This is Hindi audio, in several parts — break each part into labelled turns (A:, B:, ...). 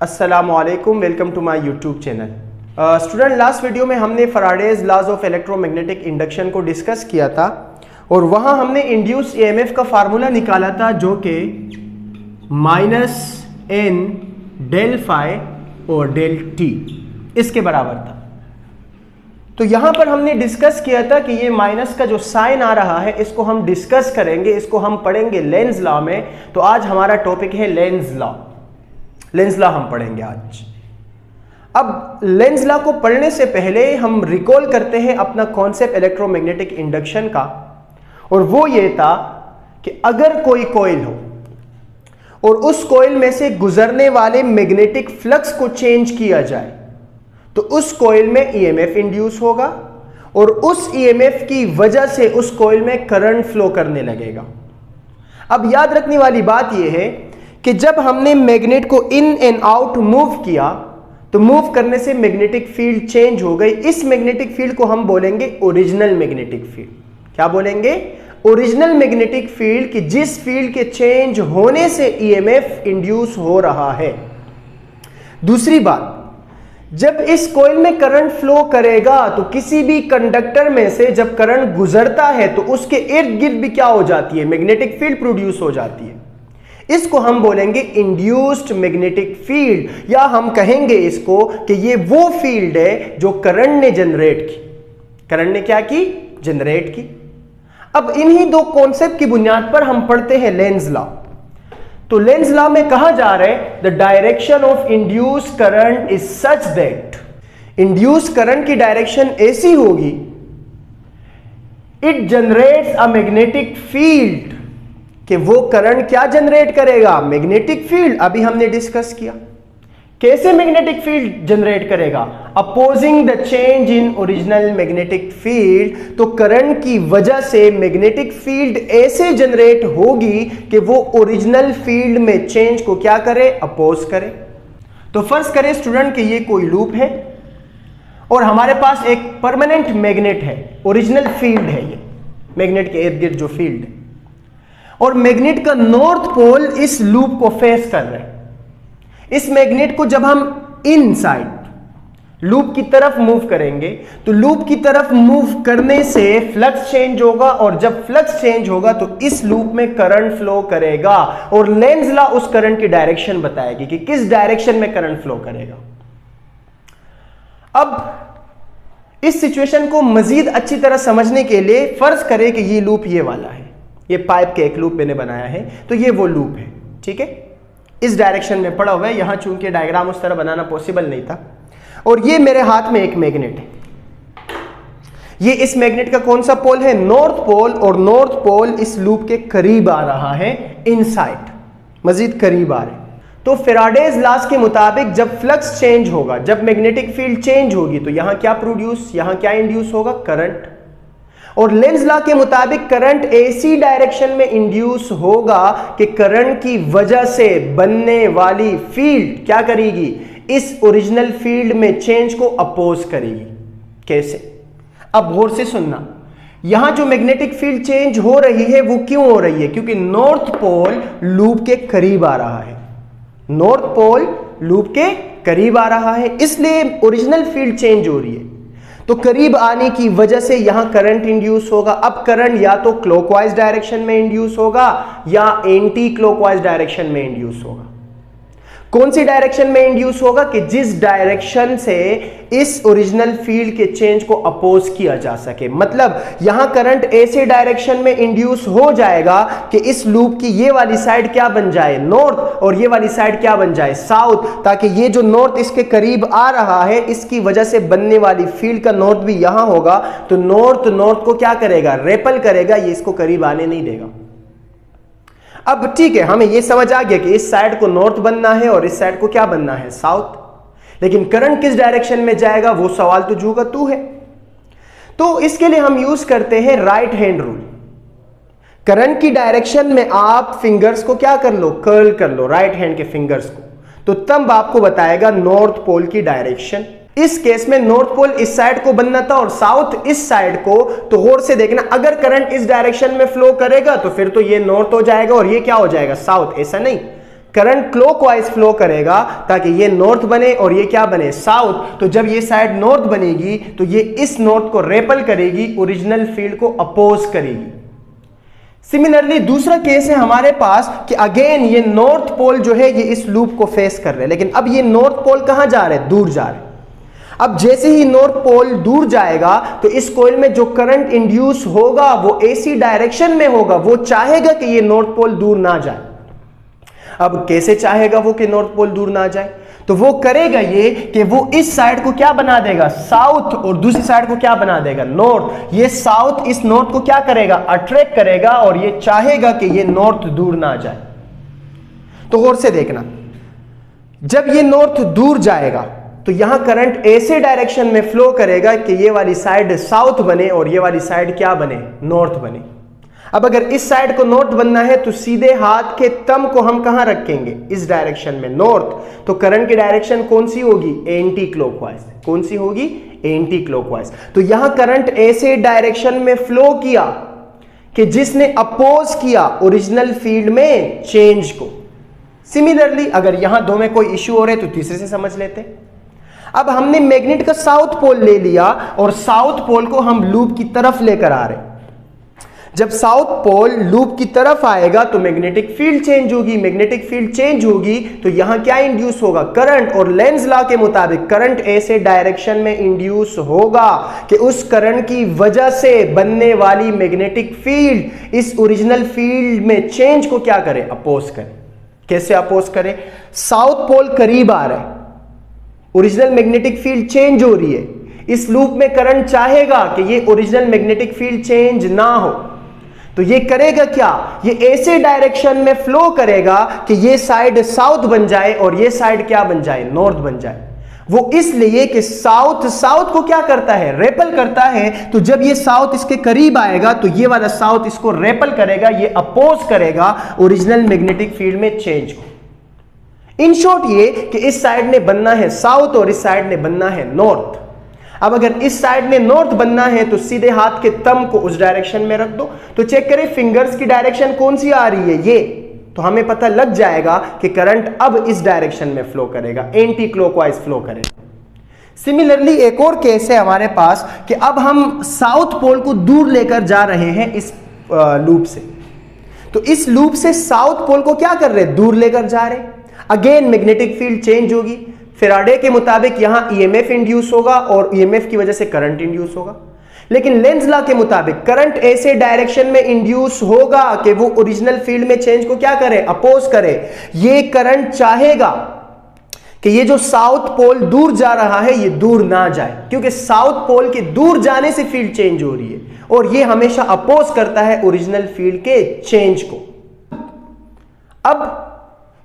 A: अस्सलामुअलैकुम, welcome to my YouTube channel. Student, last video में हमने Faraday's laws of electromagnetic induction को डिस्कस किया था और वहां हमने इंड्यूस ईएमएफ का फार्मूला निकाला था जो कि -n डेल फाई और डेल टी इसके बराबर था। तो यहां पर हमने डिस्कस किया था कि ये माइनस का जो साइन आ रहा है इसको हम डिस्कस करेंगे, इसको हम पढ़ेंगे लेंज लॉ में। तो आज हमारा टॉपिक है लेंज लॉ। लेंज लॉ हम पढ़ेंगे आज। अब लेंज लॉ को पढ़ने से पहले हम रिकॉल करते हैं अपना कॉन्सेप्ट इलेक्ट्रोमैग्नेटिक इंडक्शन का, और वो ये था कि अगर कोई कॉइल हो और उस कॉइल में से गुजरने वाले मैग्नेटिक फ्लक्स को चेंज किया जाए तो उस कॉइल में ईएमएफ इंड्यूस होगा और उस ईएमएफ की वजह से उस कॉइल में करंट फ्लो करने लगेगा। अब याद रखने वाली बात यह है कि जब हमने मैग्नेट को इन एंड आउट मूव किया तो मूव करने से मैग्नेटिक फील्ड चेंज हो गई। इस मैग्नेटिक फील्ड को हम बोलेंगे ओरिजिनल मैग्नेटिक फील्ड। क्या बोलेंगे? ओरिजिनल मैग्नेटिक फील्ड, कि जिस फील्ड के चेंज होने से ईएमएफ इंड्यूस हो रहा है। दूसरी बात, जब इस कॉइल में करंट फ्लो करेगा तो किसी भी कंडक्टर में से जब करंट गुजरता है तो उसके इर्द गिर्द भी क्या हो जाती है? मैग्नेटिक फील्ड प्रोड्यूस हो जाती है। इसको हम बोलेंगे इंड्यूस्ड मैग्नेटिक फील्ड, या हम कहेंगे इसको कि ये वो फील्ड है जो करंट ने जनरेट की। करंट ने क्या की? जनरेट की। अब इन्हीं दो कॉन्सेप्ट की बुनियाद पर हम पढ़ते हैं लेंज लॉ। तो लेंज लॉ में कहा जा रहा है the direction of induced current is such that, induced current की डायरेक्शन ऐसी होगी it generates a magnetic field, कि वो करंट क्या जनरेट करेगा? Magnetic field. अभी हमने डिस्कस किया कैसे मैग्नेटिक फील्ड जनरेट करेगा, opposing the change in original magnetic field. तो करंट की वजह से मैग्नेटिक फील्ड ऐसे जनरेट होगी कि वो ओरिजिनल फील्ड में चेंज को क्या करे? अपोज करे। तो फर्ज करें स्टूडेंट कि ये कोई लूप है और हमारे पास एक परमानेंट मैग्नेट है, ओरिजिनल फील्ड है ये मैग्नेट के इर्द गिर्द जो फील्ड है, और मैग्नेट का नॉर्थ पोल इस लूप को फेस कर रहे हैं। इस मैग्नेट को जब हम इनसाइड लूप की तरफ मूव करेंगे तो लूप की तरफ मूव करने से फ्लक्स चेंज होगा, और जब फ्लक्स चेंज होगा तो इस लूप में करंट फ्लो करेगा, और लेंज लॉ उस करंट की डायरेक्शन बताएगी कि किस डायरेक्शन में करंट फ्लो करेगा। अब इस सिचुएशन को मजीद अच्छी तरह समझने के लिए फर्ज करें कि ये लूप ये वाला है, ये पाइप के एक लूप मैंने बनाया है, तो ये वो लूप है। ठीक है, इस डायरेक्शन में पड़ा हुआ है। यहां चूंकि डायग्राम उस तरह बनाना पॉसिबल नहीं था, और ये मेरे हाथ में एक मैग्नेट है। ये इस मैग्नेट का कौन सा पोल है? नॉर्थ पोल, और नॉर्थ पोल इस लूप के करीब आ रहा है, इनसाइड, मजीद करीब आ रहे। तो फैराडेज लॉज के मुताबिक जब फ्लक्स चेंज होगा, जब मैग्नेटिक फील्ड चेंज होगी, तो यहां क्या प्रोड्यूस, यहां क्या इंड्यूस होगा? करंट। और लेंज लॉ के मुताबिक करंट ऐसी डायरेक्शन में इंड्यूस होगा कि करंट की वजह से बनने वाली फील्ड क्या करेगी? इस ओरिजिनल फील्ड में चेंज को अपोज करेगी। कैसे? अब गौर से सुनना, यहां जो मैग्नेटिक फील्ड चेंज हो रही है वो क्यों हो रही है? क्योंकि नॉर्थ पोल लूप के करीब आ रहा है। नॉर्थ पोल लूप के करीब आ रहा है, इसलिए ओरिजिनल फील्ड चेंज हो रही है। तो करीब आने की वजह से यहां करंट इंड्यूस होगा। अब करंट या तो क्लॉकवाइज डायरेक्शन में इंड्यूस होगा या एंटी क्लॉकवाइज डायरेक्शन में इंड्यूस होगा। कौन सी डायरेक्शन में इंड्यूस होगा? कि जिस डायरेक्शन से इस ओरिजिनल फील्ड के चेंज को अपोज किया जा सके। मतलब यहां करंट ऐसे डायरेक्शन में इंड्यूस हो जाएगा कि इस लूप की ये वाली साइड क्या बन जाए? नॉर्थ, और ये वाली साइड क्या बन जाए? साउथ, ताकि ये जो नॉर्थ इसके करीब आ रहा है इसकी वजह से बनने वाली फील्ड का नॉर्थ भी यहां होगा, तो नॉर्थ को क्या करेगा? रेपल करेगा, ये इसको करीब आने नहीं देगा। अब ठीक है, हमें यह समझ आ गया कि इस साइड को नॉर्थ बनना है और इस साइड को क्या बनना है? साउथ। लेकिन करंट किस डायरेक्शन में जाएगा वो सवाल तो जू का तू है। तो इसके लिए हम यूज करते हैं राइट हैंड रूल। करंट की डायरेक्शन में आप फिंगर्स को क्या कर लो? कर्ल कर लो, राइट हैंड के फिंगर्स को, तो तब आपको बताएगा नॉर्थ पोल की डायरेक्शन। इस केस में नॉर्थ पोल इस साइड को बनना था और साउथ इस साइड को। तो गौर से देखना, अगर करंट इस डायरेक्शन में फ्लो करेगा तो फिर तो ये नॉर्थ हो जाएगा और ये क्या हो जाएगा? साउथ। ऐसा नहीं, करंट क्लॉकवाइज फ्लो करेगा ताकि ये नॉर्थ बने और ये क्या बने, साउथ। तो जब ये साइड नॉर्थ बनेगी तो ये इस नॉर्थ को रेपल करेगी, ओरिजिनल फील्ड को अपोज करेगी। सिमिलरली दूसरा केस है हमारे पास कि अगेन ये नॉर्थ पोल जो है ये इस लूप को फेस कर रहे हैं, लेकिन अब ये नॉर्थ पोल कहां जा रहे हैं, दूर जा रहे हैं। अब जैसे ही नॉर्थ पोल दूर जाएगा तो इस कॉइल में जो करंट इंड्यूस होगा वो एसी डायरेक्शन में होगा। वो चाहेगा कि ये नॉर्थ पोल दूर ना जाए। अब कैसे चाहेगा वो कि नॉर्थ पोल दूर ना जाए, तो वो करेगा ये कि वो इस साइड को क्या बना देगा, साउथ, और दूसरी साइड को क्या बना देगा, नॉर्थ। ये साउथ इस नॉर्थ को क्या करेगा, अट्रैक्ट करेगा और ये चाहेगा कि ये नॉर्थ दूर ना जाए। तो गौर से देखना, जब ये नॉर्थ दूर जाएगा तो यहां करंट ऐसे डायरेक्शन में फ्लो करेगा कि ये वाली साइड साउथ बने और ये वाली साइड क्या बने, नॉर्थ बने। अब अगर इस साइड को नॉर्थ बनना है तो सीधे हाथ के थंब को हम कहां रखेंगे, इस डायरेक्शन में, नॉर्थ। तो करंट की डायरेक्शन कौन सी होगी, एंटी क्लॉकवाइज। कौन सी होगी, एंटी क्लॉकवाइज। तो यहां करंट ऐसे डायरेक्शन में फ्लो किया कि जिसने अपोज किया ओरिजिनल फील्ड में चेंज को। सिमिलरली अगर यहां दो में कोई इश्यू हो रहे तो तीसरे से समझ लेते। अब हमने मैग्नेट का साउथ पोल ले लिया और साउथ पोल को हम लूप की तरफ लेकर आ रहे। जब साउथ पोल लूप की तरफ आएगा तो मैग्नेटिक फील्ड चेंज होगी। मैग्नेटिक फील्ड चेंज होगी तो यहां क्या इंड्यूस होगा, करंट। और लेंज लॉ के मुताबिक करंट ऐसे डायरेक्शन में इंड्यूस होगा कि उस करंट की वजह से बनने वाली मैग्नेटिक फील्ड इस ओरिजिनल फील्ड में चेंज को क्या करे, अपोज करे। कैसे अपोज करे, साउथ पोल करीब आ रहा है, ओरिजिनल मैग्नेटिक फील्ड चेंज हो रही है। इस लूप में करंट चाहेगा कि ये ओरिजिनल मैग्नेटिक फील्ड चेंज ना हो, तो ये करेगा क्या, ये ऐसे डायरेक्शन में फ्लो करेगा कि ये साइड साउथ बन जाए और ये साइड क्या बन जाए, नॉर्थ बन जाए। वो इसलिए कि साउथ को क्या करता है, रेपल करता है। तो जब ये साउथ इसके करीब आएगा तो ये वाला साउथ इसको रेपल करेगा, ये अपोज करेगा ओरिजिनल मैग्नेटिक फील्ड में चेंज को। इन शॉर्ट ये कि इस साइड ने बनना है साउथ और इस साइड ने बनना है नॉर्थ। अब अगर इस साइड ने नॉर्थ बनना है तो सीधे हाथ के थंब को उस डायरेक्शन में रख दो। तो चेक करें फिंगर्स की डायरेक्शन कौन सी आ रही है, ये। तो हमें पता लग जाएगा कि करंट अब इस डायरेक्शन में फ्लो करेगा, एंटी क्लॉकवाइज फ्लो करेगा। सिमिलरली एक और केस है हमारे पास कि अब हम साउथ पोल को दूर लेकर जा रहे हैं इस लूप से। तो इस लूप से साउथ पोल को क्या कर रहे हैं, दूर लेकर जा रहे हैं। अगेन मैग्नेटिक फील्ड चेंज होगी। फैराडे के मुताबिक यहां ईएमएफ इंड्यूस होगा और ईएमएफ की वजह से करंट इंड्यूस होगा। लेकिन लेंज लॉ के मुताबिक करंट ऐसे डायरेक्शन में इंड्यूस होगा कि वो ओरिजिनल फील्ड में चेंज को क्या करे, अपोज करे। ये करंट चाहेगा कि ये जो साउथ पोल दूर जा रहा है ये दूर ना जाए, क्योंकि साउथ पोल के दूर जाने से फील्ड चेंज हो रही है और ये हमेशा अपोज करता है ओरिजिनल फील्ड के चेंज को। अब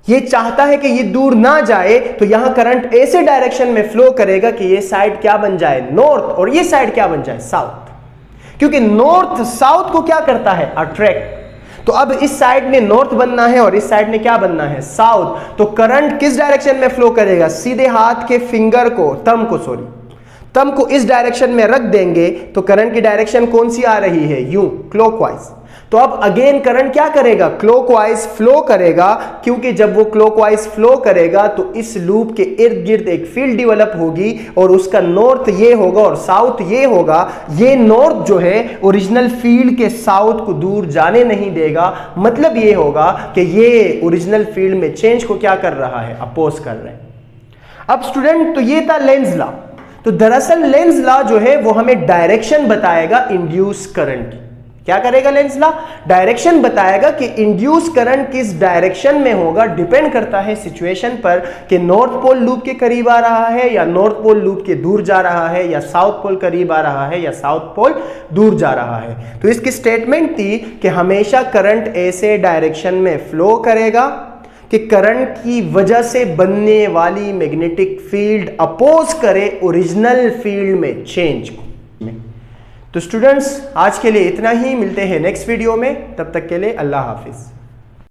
A: ये चाहता है कि ये दूर ना जाए, तो यहां करंट ऐसे डायरेक्शन में फ्लो करेगा कि ये साइड क्या बन जाए, नॉर्थ, और ये साइड क्या बन जाए, साउथ। क्योंकि नॉर्थ साउथ को क्या करता है, अट्रैक्ट। तो अब इस साइड ने नॉर्थ बनना है और इस साइड ने क्या बनना है, साउथ। तो करंट किस डायरेक्शन में फ्लो करेगा, सीधे हाथ के फिंगर को, थंब को इस डायरेक्शन में रख देंगे तो करंट की डायरेक्शन कौन सी आ रही है, यूं, क्लॉकवाइज। तो अब अगेन करंट क्या करेगा, क्लॉकवाइज फ्लो करेगा। क्योंकि जब वो क्लॉकवाइज फ्लो करेगा तो इस लूप के इर्द गिर्द एक फील्ड डेवलप होगी और उसका नॉर्थ ये होगा और साउथ ये होगा। ये नॉर्थ जो है ओरिजिनल फील्ड के साउथ को दूर जाने नहीं देगा। मतलब ये होगा कि ये ओरिजिनल फील्ड में चेंज को क्या कर रहा है, अपोज कर रहे हैं। अब स्टूडेंट, तो ये था लेंज लॉ। तो दरअसल लेंज लॉ जो है वो हमें डायरेक्शन बताएगा इंड्यूस करंट की। क्या करेगा लेंज लॉ, डायरेक्शन बताएगा कि इंड्यूस करंट किस डायरेक्शन में होगा। डिपेंड करता है सिचुएशन पर कि नॉर्थ पोल लूप के करीब आ रहा है या नॉर्थ पोल लूप के दूर जा रहा है, या साउथ पोल करीब आ रहा है या साउथ पोल दूर जा रहा है। तो इसकी स्टेटमेंट थी कि हमेशा करंट ऐसे डायरेक्शन में फ्लो करेगा कि करंट की वजह से बनने वाली मैग्नेटिक फील्ड अपोज करे ओरिजिनल फील्ड में चेंज को। तो स्टूडेंट्स, आज के लिए इतना ही। मिलते हैं नेक्स्ट वीडियो में, तब तक के लिए अल्लाह हाफिज।